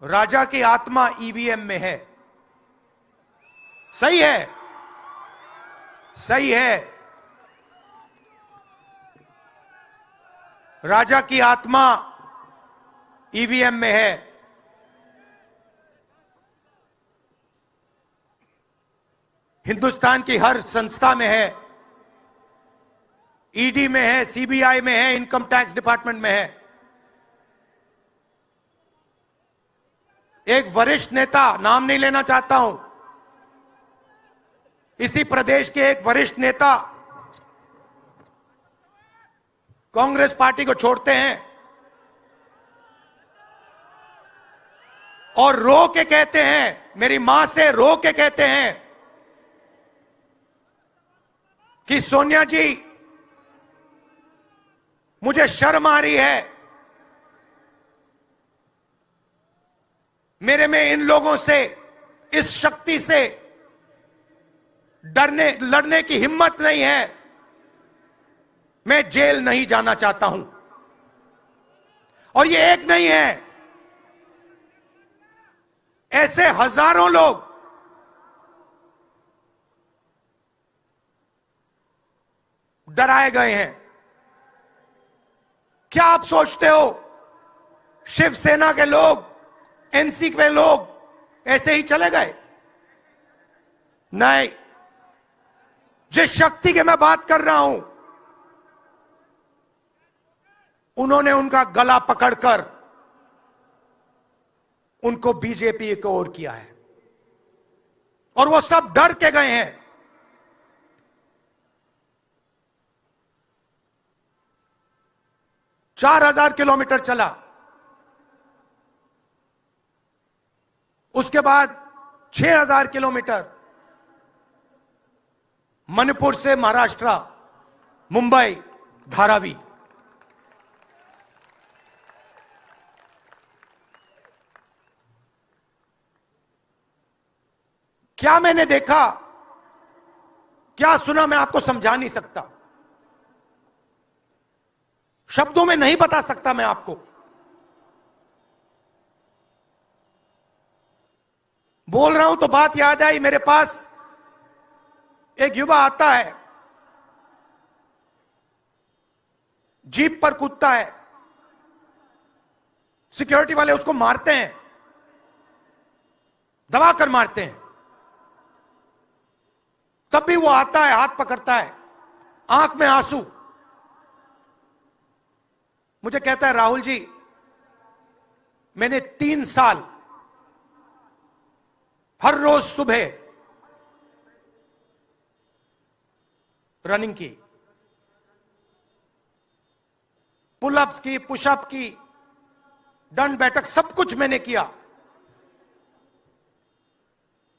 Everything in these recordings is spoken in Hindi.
राजा की आत्मा ईवीएम में है। सही है, सही है। राजा की आत्मा ईवीएम में है। हिंदुस्तान की हर संस्था में है, ईडी में है, सीबीआई में है, इनकम टैक्स डिपार्टमेंट में है। एक वरिष्ठ नेता, नाम नहीं लेना चाहता हूं, इसी प्रदेश के एक वरिष्ठ नेता कांग्रेस पार्टी को छोड़ते हैं और रो के कहते हैं, मेरी मां से रो के कहते हैं कि सोनिया जी, मुझे शर्म आ रही है, मेरे में इन लोगों से, इस शक्ति से लड़ने की हिम्मत नहीं है, मैं जेल नहीं जाना चाहता हूं। और ये एक नहीं है, ऐसे हजारों लोग डराए गए हैं। क्या आप सोचते हो शिवसेना के लोग, एनसी के लोग ऐसे ही चले गए? नहीं। जिस शक्ति की मैं बात कर रहा हूं, उन्होंने उनका गला पकड़कर उनको बीजेपी की ओर किया है और वो सब डर के गए हैं। चार 4,000 किलोमीटर चला, उसके बाद 6,000 किलोमीटर मणिपुर से महाराष्ट्र, मुंबई, धारावी। क्या मैंने देखा, क्या सुना, मैं आपको समझा नहीं सकता, शब्दों में नहीं बता सकता मैं आपको। बोल रहा हूं तो बात याद आई, मेरे पास एक युवा आता है, जीप पर कूदता है, सिक्योरिटी वाले उसको मारते हैं, दबाकर मारते हैं, तब भी वो आता है, हाथ पकड़ता है, आंख में आंसू, मुझे कहता है, राहुल जी, मैंने 3 साल हर रोज सुबह रनिंग की, पुलअप्स की, पुशअप की, दंड बैठक, सब कुछ मैंने किया।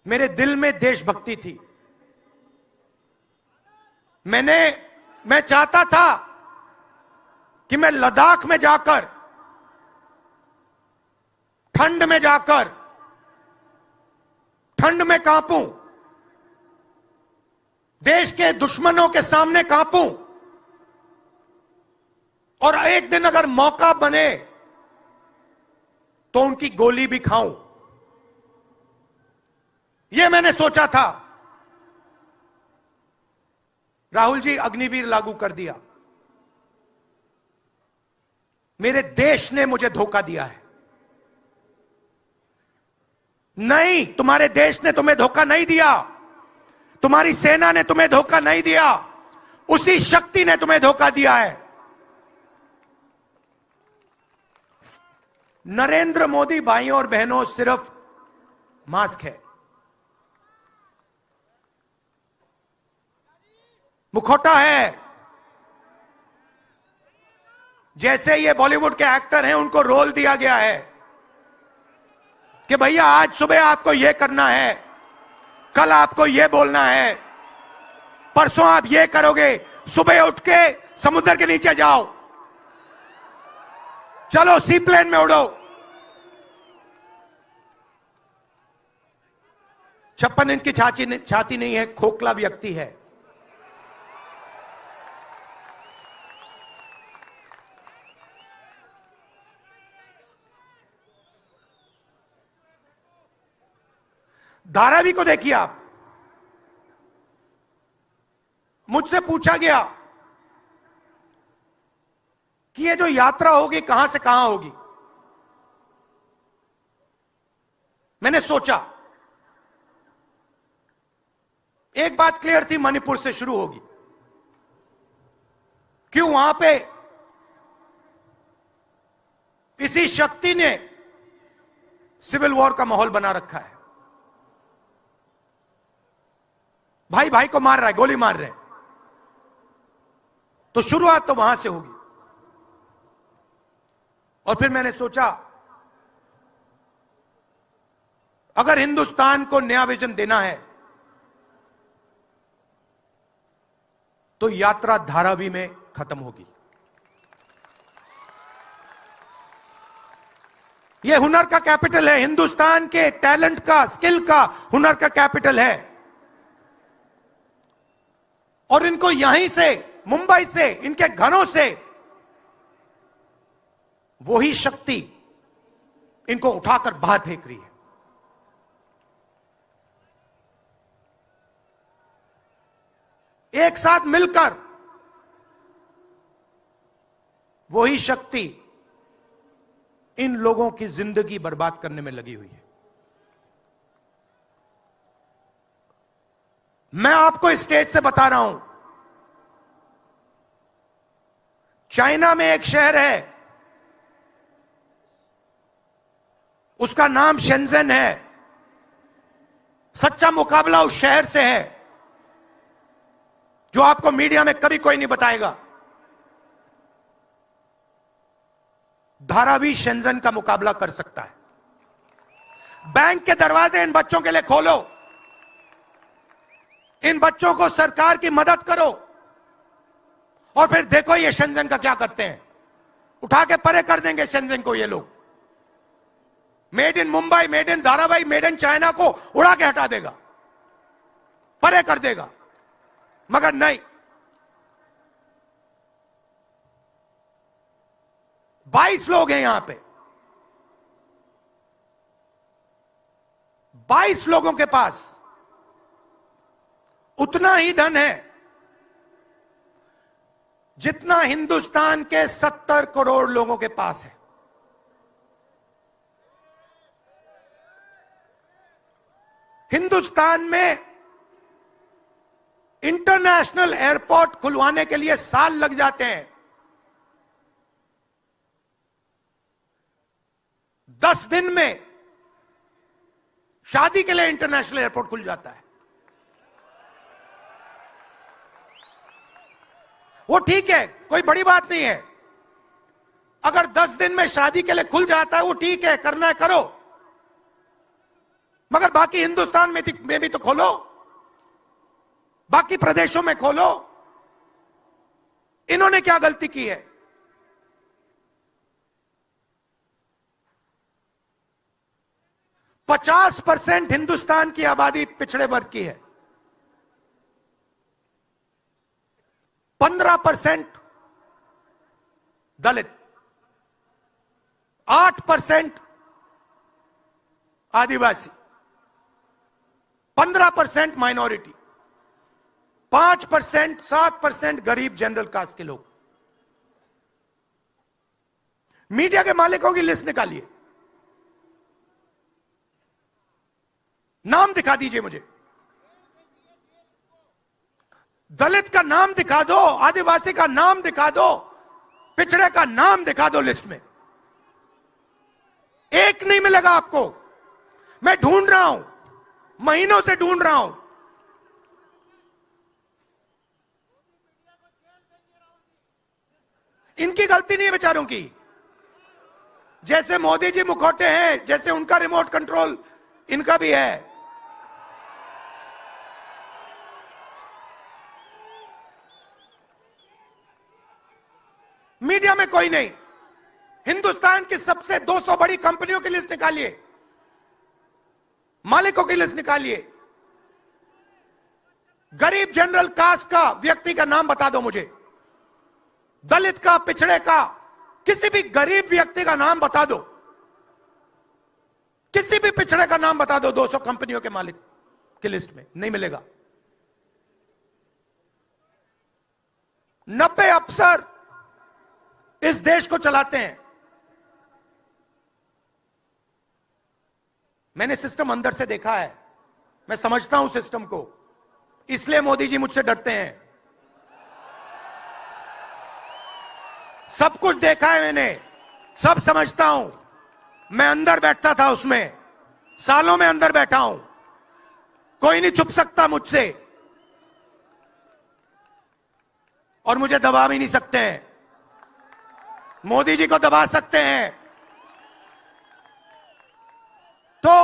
मेरे दिल में देशभक्ति थी। मैं चाहता था कि मैं लद्दाख में जाकर, ठंड में जाकर, ठंड में कांपूं, देश के दुश्मनों के सामने कांपूं, और एक दिन अगर मौका बने तो उनकी गोली भी खाऊं। यह मैंने सोचा था। राहुल जी, अग्निवीर लागू कर दिया। मेरे देश ने मुझे धोखा दिया है। नहीं, तुम्हारे देश ने तुम्हें धोखा नहीं दिया, तुम्हारी सेना ने तुम्हें धोखा नहीं दिया, उसी शक्ति ने तुम्हें धोखा दिया है। नरेंद्र मोदी भाइयों और बहनों सिर्फ मास्क है, मुखौटा है। जैसे ये बॉलीवुड के एक्टर हैं, उनको रोल दिया गया है कि भैया आज सुबह आपको यह करना है, कल आपको यह बोलना है, परसों आप यह करोगे, सुबह उठ के समुद्र के नीचे जाओ, चलो सी प्लेन में उड़ो। 56 इंच की छाती नहीं है, खोखला व्यक्ति है। धारावी को देखिए आप, मुझसे पूछा गया कि ये जो यात्रा होगी कहां से कहां होगी। मैंने सोचा, एक बात क्लियर थी, मणिपुर से शुरू होगी। क्यों? वहां पे इसी शक्ति ने सिविल वॉर का माहौल बना रखा है। भाई भाई को मार रहा है, गोली मार रहे हैं, तो शुरुआत तो वहां से होगी। और फिर मैंने सोचा, अगर हिंदुस्तान को नया विजन देना है तो यात्रा धारावी में खत्म होगी। यह हुनर का कैपिटल है, हिंदुस्तान के टैलेंट का, स्किल का, हुनर का कैपिटल है। और इनको यहीं से, मुंबई से, इनके घरों से वही शक्ति इनको उठाकर बाहर फेंक रही है। एक साथ मिलकर वही शक्ति इन लोगों की जिंदगी बर्बाद करने में लगी हुई है। मैं आपको इस स्टेज से बता रहा हूं, चाइना में एक शहर है, उसका नाम शेंजन है। सच्चा मुकाबला उस शहर से है जो आपको मीडिया में कभी कोई नहीं बताएगा। धारावी शेंजन का मुकाबला कर सकता है। बैंक के दरवाजे इन बच्चों के लिए खोलो, इन बच्चों को सरकार की मदद करो, और फिर देखो ये शेंजन का क्या करते हैं। उठा के परे कर देंगे शेंजन को ये लोग। Made in Mumbai, made in Dharavi, made in China को उड़ा के हटा देगा, परे कर देगा। मगर नहीं, 22 लोग हैं यहां पे, 22 लोगों के पास उतना ही धन है जितना हिंदुस्तान के 70 करोड़ लोगों के पास है। हिंदुस्तान में इंटरनेशनल एयरपोर्ट खुलवाने के लिए साल लग जाते हैं। 10 दिन में शादी के लिए इंटरनेशनल एयरपोर्ट खुल जाता है। वो ठीक है, कोई बड़ी बात नहीं है। अगर 10 दिन में शादी के लिए खुल जाता है वो ठीक है, करना है करो, मगर बाकी हिंदुस्तान में भी तो खोलो, बाकी प्रदेशों में खोलो। इन्होंने क्या गलती की है? पचास 50% हिंदुस्तान की आबादी पिछड़े वर्ग की है, 15% दलित, 8% आदिवासी, 15% माइनॉरिटी, 5%, 7% गरीब जनरल कास्ट के लोग। मीडिया के मालिकों की लिस्ट निकालिए, नाम दिखा दीजिए मुझे। दलित का नाम दिखा दो, आदिवासी का नाम दिखा दो, पिछड़े का नाम दिखा दो लिस्ट में। एक नहीं मिलेगा आपको। मैं ढूंढ रहा हूं, महीनों से ढूंढ रहा हूं। इनकी गलती नहीं है बेचारों की। जैसे मोदी जी मुखौटे हैं, जैसे उनका रिमोट कंट्रोल इनका भी है। मीडिया में कोई नहीं। हिंदुस्तान की सबसे 200 बड़ी कंपनियों की लिस्ट निकालिए, मालिकों की लिस्ट निकालिए। गरीब जनरल कास्ट का व्यक्ति का नाम बता दो मुझे, दलित का, पिछड़े का, किसी भी गरीब व्यक्ति का नाम बता दो, किसी भी पिछड़े का नाम बता दो 200 कंपनियों के मालिक की लिस्ट में, नहीं मिलेगा। 90 अफसर इस देश को चलाते हैं। मैंने सिस्टम अंदर से देखा है, मैं समझता हूं सिस्टम को, इसलिए मोदी जी मुझसे डरते हैं। सब कुछ देखा है मैंने, सब समझता हूं। मैं अंदर बैठता था उसमें, सालों में अंदर बैठा हूं, कोई नहीं छुप सकता मुझसे और मुझे दबा भी नहीं सकते हैं। मोदी जी को दबा सकते हैं तो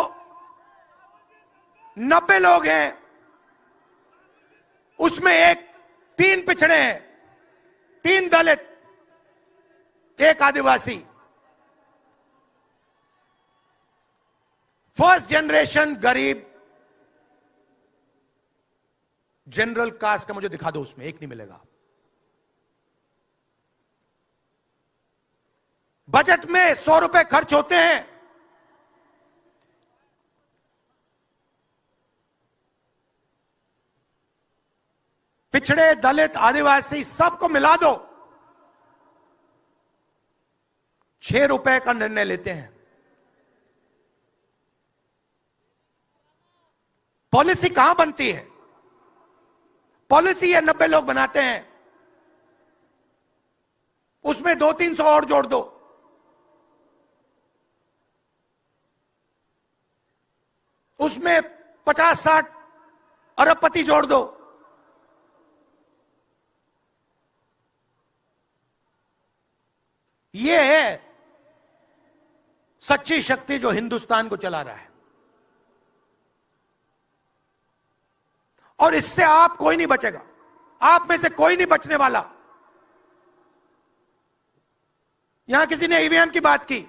90 लोग हैं, उसमें 3 पिछड़े हैं, 3 दलित, 1 आदिवासी। फर्स्ट जनरेशन गरीब जनरल कास्ट का मुझे दिखा दो, उसमें 1 नहीं मिलेगा। बजट में 100 रुपए खर्च होते हैं, पिछड़े, दलित, आदिवासी सबको मिला दो, 6 रुपए का निर्णय लेते हैं। पॉलिसी कहां बनती है? पॉलिसी ये 90 लोग बनाते हैं, उसमें 200-300 और जोड़ दो, उसमें 50-60 अरबपति जोड़ दो, ये है सच्ची शक्ति जो हिंदुस्तान को चला रहा है। और इससे आप कोई नहीं बचेगा, आप में से कोई नहीं बचने वाला। यहां किसी ने ईवीएम की बात की,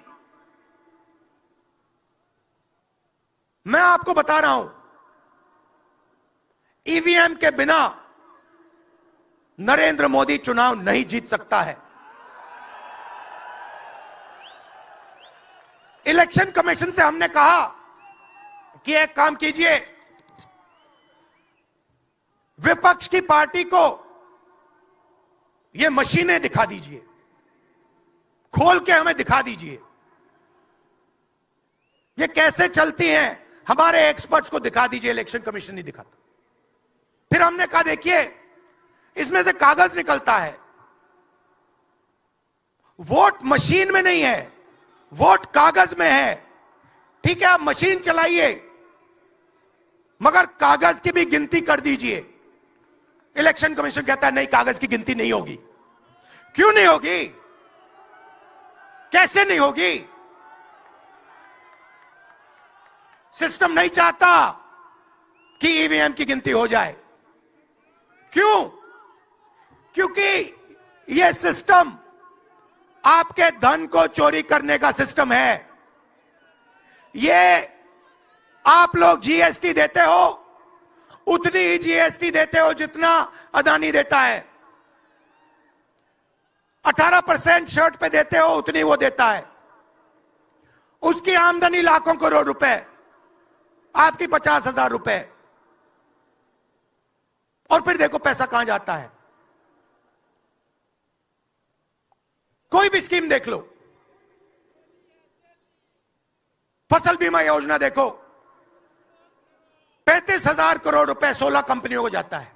मैं आपको बता रहा हूं, ईवीएम के बिना नरेंद्र मोदी चुनाव नहीं जीत सकता है। इलेक्शन कमीशन से हमने कहा कि एक काम कीजिए, विपक्ष की पार्टी को ये मशीनें दिखा दीजिए, खोल के हमें दिखा दीजिए ये कैसे चलती हैं, हमारे एक्सपर्ट्स को दिखा दीजिए। इलेक्शन कमीशन नहीं दिखाता। फिर हमने कहा देखिए, इसमें से कागज निकलता है, वोट मशीन में नहीं है, वोट कागज में है। ठीक है, आप मशीन चलाइए, मगर कागज की भी गिनती कर दीजिए। इलेक्शन कमीशन कहता है नहीं, कागज की गिनती नहीं होगी। क्यों नहीं होगी? कैसे नहीं होगी? सिस्टम नहीं चाहता कि ईवीएम की गिनती हो जाए। क्यों? क्योंकि यह सिस्टम आपके धन को चोरी करने का सिस्टम है। ये आप लोग जीएसटी देते हो, उतनी ही जीएसटी देते हो जितना अदानी देता है। 18% शर्ट पे देते हो, उतनी वो देता है। उसकी आमदनी लाखों करोड़ रुपए, आपकी 50,000 रुपए। और फिर देखो पैसा कहां जाता है। कोई भी स्कीम देख लो, फसल बीमा योजना देखो, 35,000 करोड़ रुपए 16 कंपनियों को जाता है।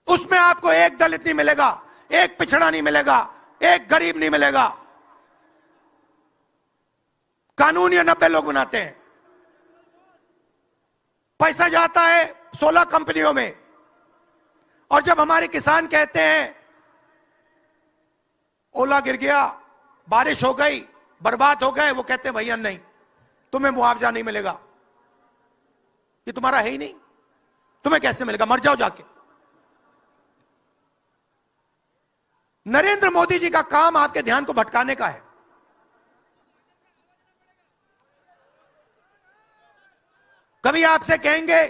उसमें आपको एक दलित नहीं मिलेगा, एक पिछड़ा नहीं मिलेगा, एक गरीब नहीं मिलेगा। कानून ये 90 लोग बनाते हैं। पैसा जाता है 16 कंपनियों में। और जब हमारे किसान कहते हैं ओला गिर गया, बारिश हो गई, बर्बाद हो गए, वो कहते हैं भैया नहीं, तुम्हें मुआवजा नहीं मिलेगा, ये तुम्हारा है ही नहीं, तुम्हें कैसे मिलेगा, मर जाओ जाके। नरेंद्र मोदी जी का काम आपके ध्यान को भटकाने का है। कभी आपसे कहेंगे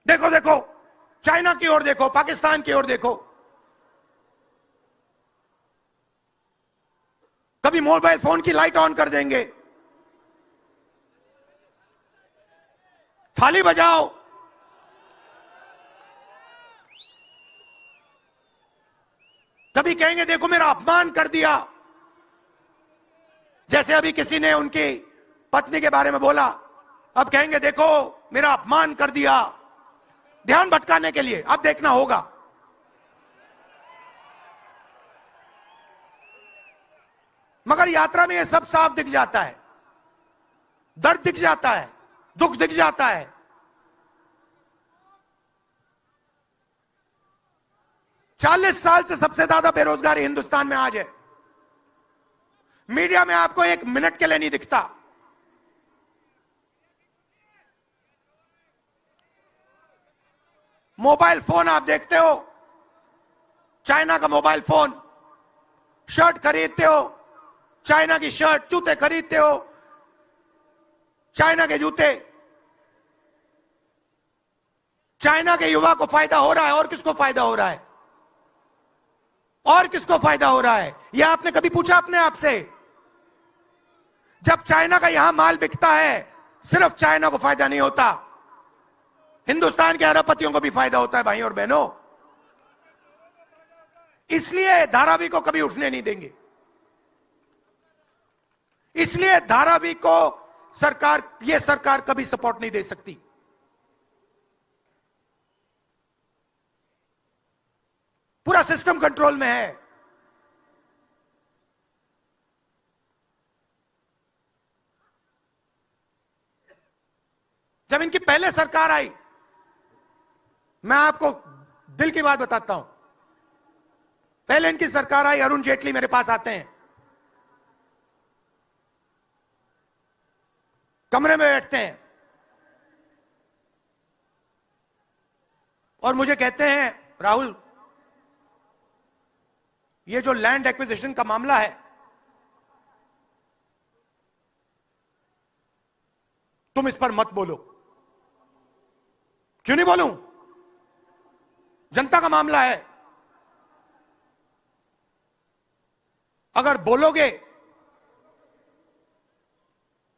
देखो देखो चाइना की ओर देखो, पाकिस्तान की ओर देखो। कभी मोबाइल फोन की लाइट ऑन कर देंगे, थाली बजाओ। कभी कहेंगे देखो मेरा अपमान कर दिया, जैसे अभी किसी ने उनकी पत्नी के बारे में बोला, अब कहेंगे देखो मेरा अपमान कर दिया, ध्यान भटकाने के लिए। अब देखना होगा। मगर यात्रा में यह सब साफ दिख जाता है, दर्द दिख जाता है, दुख दिख जाता है। चालीस साल से सबसे ज्यादा बेरोजगारी हिंदुस्तान में आज है। मीडिया में आपको एक मिनट के लिए नहीं दिखता। मोबाइल फोन आप देखते हो, चाइना का मोबाइल फोन, शर्ट खरीदते हो, चाइना की शर्ट, जूते खरीदते हो, चाइना के जूते। चाइना के युवा को फायदा हो रहा है, और किसको फायदा हो रहा है? और किसको फायदा हो रहा है? यह आपने कभी पूछा अपने आप से? जब चाइना का यहां माल बिकता है, सिर्फ चाइना को फायदा नहीं होता, हिंदुस्तान के अरबपतियों को भी फायदा होता है भाई और बहनों। इसलिए धारावी को कभी उठने नहीं देंगे। इसलिए धारावी को यह सरकार कभी सपोर्ट नहीं दे सकती। पूरा सिस्टम कंट्रोल में है। जब इनकी पहले सरकार आई, मैं आपको दिल की बात बताता हूं, पहले इनकी सरकार आई, अरुण जेटली मेरे पास आते हैं, कमरे में बैठते हैं और मुझे कहते हैं राहुल, ये जो लैंड एक्विजिशन का मामला है, तुम इस पर मत बोलो। क्यों नहीं बोलूं? जनता का मामला है। अगर बोलोगे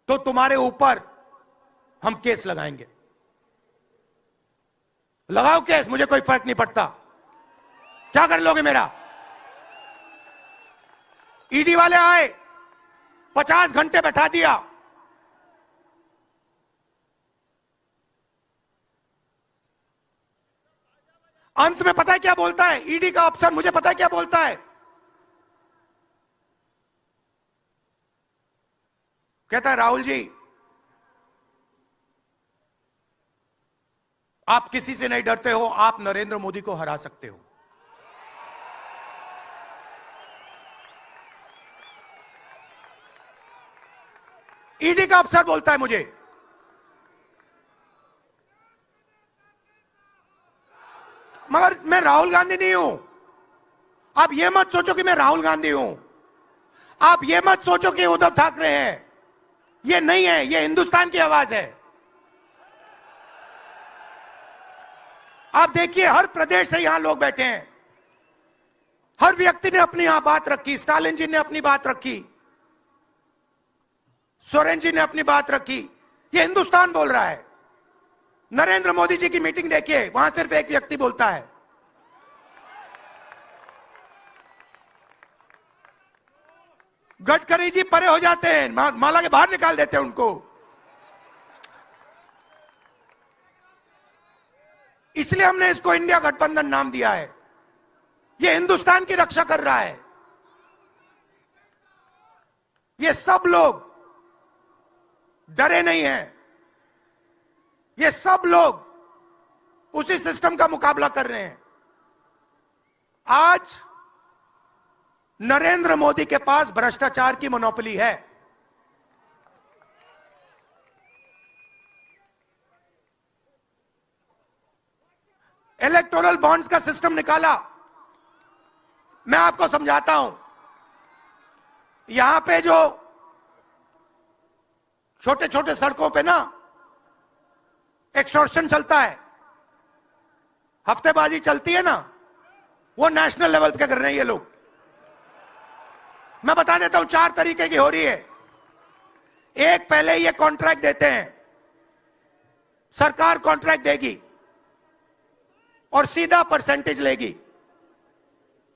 तो तुम्हारे ऊपर हम केस लगाएंगे। लगाओ केस, मुझे कोई फर्क नहीं पड़ता। क्या कर लोगे मेरा? ईडी वाले आए, 50 घंटे बैठा दिया। अंत में पता है क्या बोलता है ईडी का अफसर? मुझे पता है क्या बोलता है? कहता है राहुल जी, आप किसी से नहीं डरते हो, आप नरेंद्र मोदी को हरा सकते हो। ईडी का अफसर बोलता है मुझे। मगर मैं राहुल गांधी नहीं हूं। आप यह मत सोचो कि मैं राहुल गांधी हूं। आप यह मत सोचो कि उद्धव ठाकरे हैं। यह नहीं है, यह हिंदुस्तान की आवाज है। आप देखिए, हर प्रदेश से यहां लोग बैठे हैं, हर व्यक्ति ने अपनी यहां बात रखी। स्टालिन जी ने अपनी बात रखी, सोरेन जी ने अपनी बात रखी। यह हिंदुस्तान बोल रहा है। नरेंद्र मोदी जी की मीटिंग देखिए, वहां सिर्फ एक व्यक्ति बोलता है। गडकरी जी परे हो जाते हैं, माला के बाहर निकाल देते हैं उनको। इसलिए हमने इसको इंडिया गठबंधन नाम दिया है। यह हिंदुस्तान की रक्षा कर रहा है। ये सब लोग डरे नहीं हैं। ये सब लोग उसी सिस्टम का मुकाबला कर रहे हैं। आज नरेंद्र मोदी के पास भ्रष्टाचार की मोनोपोली है। इलेक्टोरल बॉन्ड्स का सिस्टम निकाला। मैं आपको समझाता हूं। यहां पे जो छोटे छोटे सड़कों पे ना एक्सटॉर्शन चलता है, हफ्तेबाजी चलती है ना, वो नेशनल लेवल पे कर रहे हैं ये लोग। मैं बता देता हूं, 4 तरीके की हो रही है। एक, पहले ये कॉन्ट्रैक्ट देते हैं, सरकार कॉन्ट्रैक्ट देगी और सीधा परसेंटेज लेगी।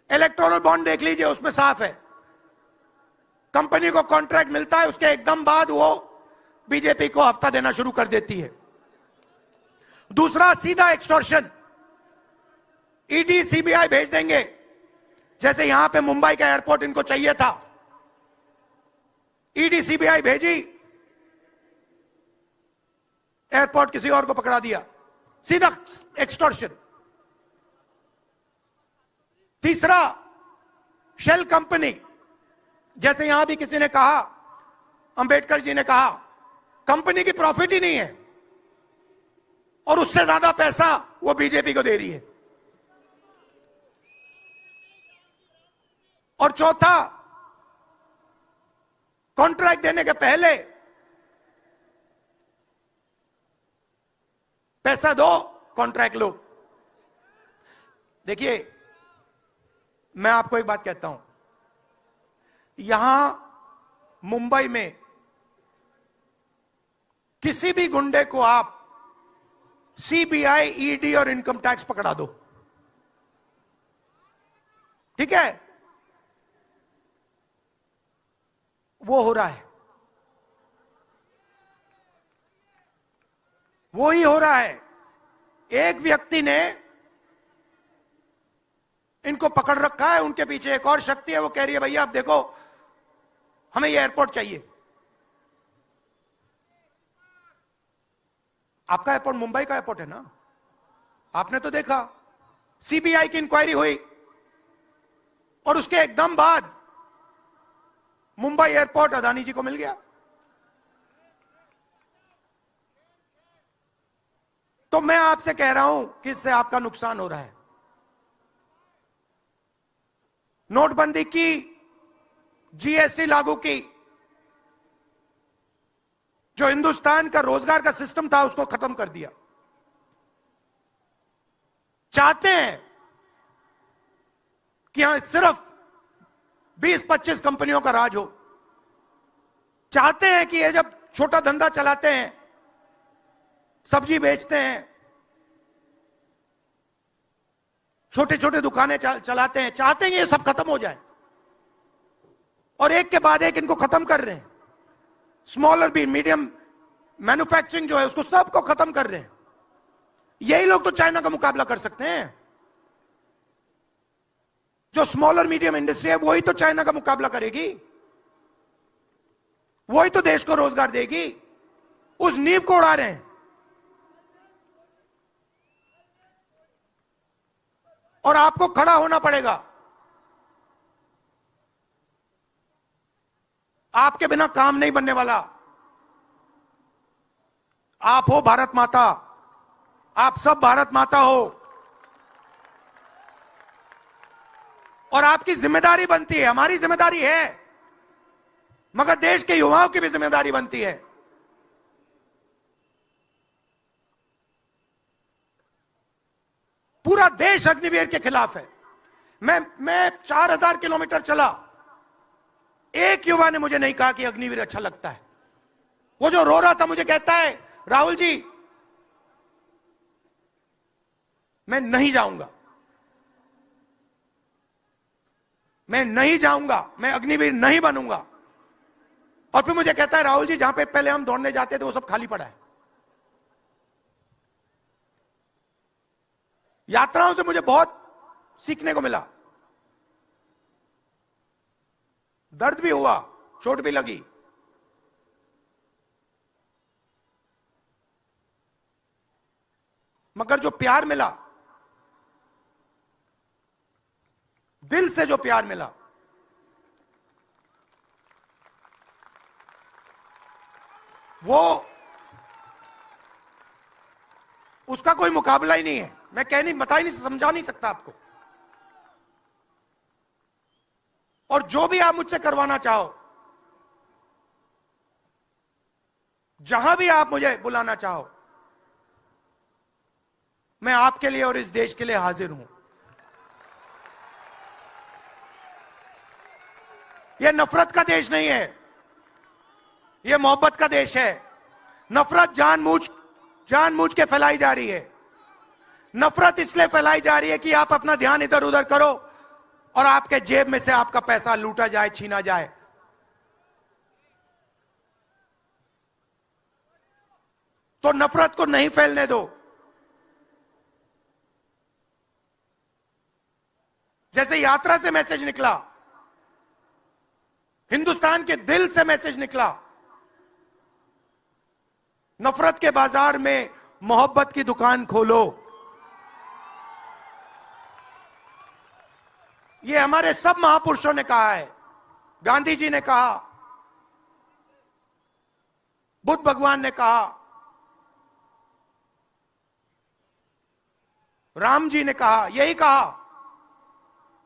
इलेक्टोरल बॉन्ड देख लीजिए, उसमें साफ है, कंपनी को कॉन्ट्रैक्ट मिलता है, उसके एकदम बाद वो बीजेपी को हफ्ता देना शुरू कर देती है। दूसरा, सीधा एक्सटॉर्शन, ईडी सीबीआई भेज देंगे। जैसे यहां पे मुंबई का एयरपोर्ट इनको चाहिए था, ईडी सीबीआई भेजी, एयरपोर्ट किसी और को पकड़ा दिया, सीधा एक्सटॉर्शन। तीसरा, शेल कंपनी, जैसे यहां भी किसी ने कहा, अंबेडकर जी ने कहा, कंपनी की प्रॉफिट ही नहीं है और उससे ज्यादा पैसा वो बीजेपी को दे रही है। और चौथा, कॉन्ट्रैक्ट देने के पहले पैसा दो, कॉन्ट्रैक्ट लो। देखिए, मैं आपको एक बात कहता हूं, यहां मुंबई में किसी भी गुंडे को आप सीबीआई, ईडी और इनकम टैक्स पकड़ा दो, ठीक है, वो हो रहा है, वो ही हो रहा है। एक व्यक्ति ने इनको पकड़ रखा है, उनके पीछे एक और शक्ति है, वो कह रही है भैया आप देखो हमें ये एयरपोर्ट चाहिए। आपका एयरपोर्ट मुंबई का एयरपोर्ट है ना, आपने तो देखा, सीबीआई की इंक्वायरी हुई और उसके एकदम बाद मुंबई एयरपोर्ट अदानी जी को मिल गया। तो मैं आपसे कह रहा हूं कि इससे आपका नुकसान हो रहा है। नोटबंदी की, जीएसटी लागू की, जो हिंदुस्तान का रोजगार का सिस्टम था उसको खत्म कर दिया। चाहते हैं कि यहां सिर्फ 20-25 कंपनियों का राज हो। चाहते हैं कि ये जब छोटा धंधा चलाते हैं, सब्जी बेचते हैं, छोटे छोटे दुकानें चलाते हैं, चाहते हैं ये सब खत्म हो जाए और एक के बाद एक इनको खत्म कर रहे हैं। स्मॉल और मीडियम मैन्युफैक्चरिंग जो है उसको सबको खत्म कर रहे हैं। यही लोग तो चाइना का मुकाबला कर सकते हैं। जो स्मॉल और मीडियम इंडस्ट्री है वही तो चाइना का मुकाबला करेगी, वही तो देश को रोजगार देगी। उस नींव को उड़ा रहे हैं। और आपको खड़ा होना पड़ेगा। आपके बिना काम नहीं बनने वाला। आप हो भारत माता, आप सब भारत माता हो और आपकी जिम्मेदारी बनती है, हमारी जिम्मेदारी है, मगर देश के युवाओं की भी जिम्मेदारी बनती है। पूरा देश अग्निवीर के खिलाफ है। मैं 4000 किलोमीटर चला, एक युवा ने मुझे नहीं कहा कि अग्निवीर अच्छा लगता है। वो जो रो रहा था मुझे कहता है राहुल जी मैं नहीं जाऊंगा, मैं नहीं जाऊंगा, मैं अग्निवीर नहीं बनूंगा। और फिर मुझे कहता है राहुल जी जहां पे पहले हम दौड़ने जाते थे वो सब खाली पड़ा है। यात्राओं से मुझे बहुत सीखने को मिला, दर्द भी हुआ, चोट भी लगी, मगर जो प्यार मिला, दिल से जो प्यार मिला, वो उसका कोई मुकाबला ही नहीं है। मैं बता ही नहीं, समझा नहीं सकता आपको। और जो भी आप मुझसे करवाना चाहो, जहां भी आप मुझे बुलाना चाहो, मैं आपके लिए और इस देश के लिए हाजिर हूं। यह नफरत का देश नहीं है, यह मोहब्बत का देश है। नफरत जानबूझ जानबूझ के फैलाई जा रही है। नफरत इसलिए फैलाई जा रही है कि आप अपना ध्यान इधर उधर करो और आपके जेब में से आपका पैसा लूटा जाए, छीना जाए। तो नफरत को नहीं फैलने दो। जैसे यात्रा से मैसेज निकला, हिंदुस्तान के दिल से मैसेज निकला, नफरत के बाजार में मोहब्बत की दुकान खोलो। ये हमारे सब महापुरुषों ने कहा है। गांधी जी ने कहा, बुद्ध भगवान ने कहा, राम जी ने कहा, यही कहा।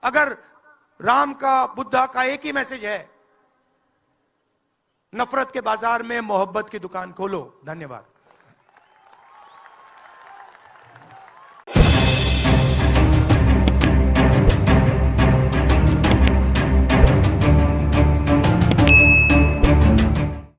अगर राम का, बुद्धा का एक ही मैसेज है, नफरत के बाजार में मोहब्बत की दुकान खोलो। धन्यवाद।